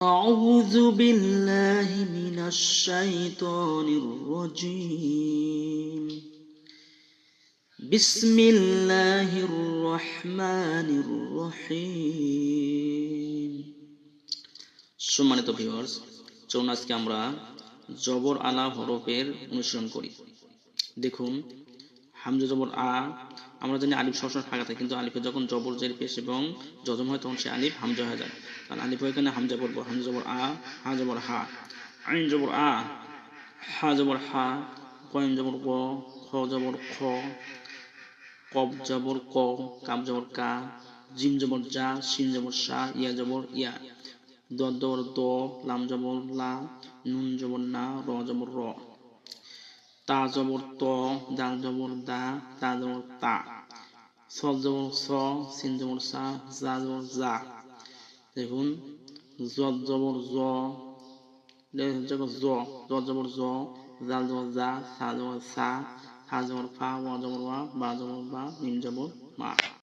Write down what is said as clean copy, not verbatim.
أعوذ بالله من الشيطان الرجيم بسم الله الرحمن الرحيم সম্মানিত ভিউয়ার্স, চলুন আজকে আমরা জবর আলা হরফের অনুসরণ করি। দেখুন, হামজা জবর আ, আমরা জানি আলিফ সবসময় ফাঁকা থাকে, কিন্তু আলিফে যখন জবর জের পেশ এবং জজম হয় তখন সে আলিফ হামজা হয়ে যায়। কারণ আলিফ এখানে হামজা পড়বো। হামজা জবর আ, হা জবর হা, আইন জবর আ, হা জবর হা, কয়েন জবর ক, খ জবর খ, কব জবর ক, কাব জবর কা, জিম জবর জা, শিন জবর সা, ইয়া জবর ইয়া, দ জবর দ, লাম জবর লা, নুন জবর না, র জবর র, তা জবর ত, দাল জবর দা, তা জবর তা, স জবর স, সিন জবর সা, জা জবর জা। দেখুন, জ জবর জ, জ জবর জ, জাল জবর জা, সা জবর সা, হা জবর ফা, ওয়া জবর ওয়া, বা জবর বা, মিম জবর মা।